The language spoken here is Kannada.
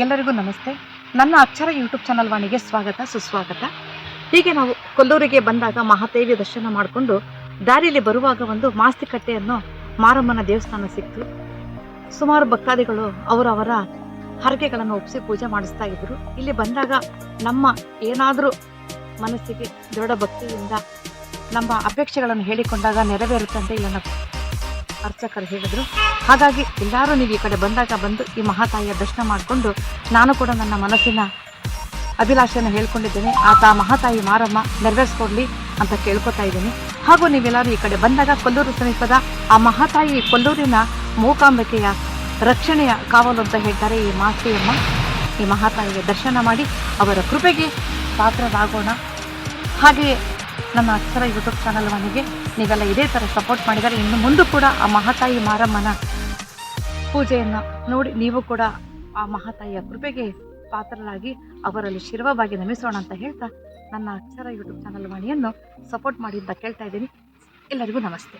ಎಲ್ಲರಿಗೂ ನಮಸ್ತೆ. ನನ್ನ ಅಕ್ಷರ ಯೂಟ್ಯೂಬ್ ಚಾನಲ್ ವಾಣಿಗೆ ಸ್ವಾಗತ ಸುಸ್ವಾಗತ. ಹೀಗೆ ನಾವು ಕೊಲ್ಲೂರಿಗೆ ಬಂದಾಗ ಮಹಾದೇವಿ ದರ್ಶನ ಮಾಡಿಕೊಂಡು ದಾರಿಯಲ್ಲಿ ಬರುವಾಗ ಒಂದು ಮಾಸ್ತಿಕಟ್ಟೆಯನ್ನು ಮಾರಮ್ಮನ ದೇವಸ್ಥಾನ ಸಿಕ್ತು. ಸುಮಾರು ಭಕ್ತಾದಿಗಳು ಅವರವರ ಹರಕೆಗಳನ್ನು ಒಪ್ಪಿಸಿ ಪೂಜೆ ಮಾಡಿಸ್ತಾ ಇದ್ರು. ಇಲ್ಲಿ ಬಂದಾಗ ನಮ್ಮ ಏನಾದರೂ ಮನಸ್ಸಿಗೆ ದೃಢ ಭಕ್ತಿಯಿಂದ ನಮ್ಮ ಅಪೇಕ್ಷೆಗಳನ್ನು ಹೇಳಿಕೊಂಡಾಗ ನೆರವೇರುತ್ತಂತೆ ಇಲ್ಲ ಅರ್ಚಕರು ಹೇಳಿದ್ರು. ಹಾಗಾಗಿ ಎಲ್ಲರೂ ನೀವು ಈ ಕಡೆ ಬಂದಾಗ ಬಂದು ಈ ಮಹಾತಾಯಿಯ ದರ್ಶನ ಮಾಡಿಕೊಂಡು ನಾನು ಕೂಡ ನನ್ನ ಮನಸ್ಸಿನ ಅಭಿಲಾಷೆಯನ್ನು ಹೇಳ್ಕೊಂಡಿದ್ದೇನೆ. ಆತ ಮಹಾತಾಯಿ ಮಾರಮ್ಮ ನೆರವೇರಿಸ್ಕೊಡ್ಲಿ ಅಂತ ಕೇಳ್ಕೊತಾ ಇದ್ದೀನಿ. ಹಾಗೂ ನೀವೆಲ್ಲರೂ ಈ ಕಡೆ ಬಂದಾಗ ಕೊಲ್ಲೂರು ಸಮೀಪದ ಆ ಮಹಾತಾಯಿ ಕೊಲ್ಲೂರಿನ ಮೂಕಾಂಬಿಕೆಯ ರಕ್ಷಣೆಯ ಕಾವಲು ಅಂತ ಹೇಳ್ತಾರೆ ಈ ಮಾತೆಯಮ್ಮ. ಈ ಮಹಾತಾಯಿಗೆ ದರ್ಶನ ಮಾಡಿ ಅವರ ಕೃಪೆಗೆ ಪಾತ್ರರಾಗೋಣ. ಹಾಗೆಯೇ ನನ್ನ ಅಕ್ಷರ ಯೂಟ್ಯೂಬ್ ಚಾನಲ್ ಮನೆಗೆ ನೀವೆಲ್ಲ ಇದೇ ಥರ ಸಪೋರ್ಟ್ ಮಾಡಿದರೆ ಇನ್ನು ಮುಂದೆ ಕೂಡ ಆ ಮಹಾತಾಯಿ ಮಾರಮ್ಮನ ಪೂಜೆಯನ್ನು ನೋಡಿ ನೀವು ಕೂಡ ಆ ಮಹಾತಾಯಿಯ ಕೃಪೆಗೆ ಪಾತ್ರರಾಗಿ ಅವರಲ್ಲಿ ಶಿರವಾಗಿ ನಮಿಸೋಣ ಅಂತ ಹೇಳ್ತಾ ನನ್ನ ಅಕ್ಷರ ಯೂಟ್ಯೂಬ್ ಚಾನಲ್ ವಾಣಿಯನ್ನು ಸಪೋರ್ಟ್ ಮಾಡಿ ಅಂತ ಕೇಳ್ತಾ ಇದ್ದೀನಿ. ಎಲ್ಲರಿಗೂ ನಮಸ್ತೆ.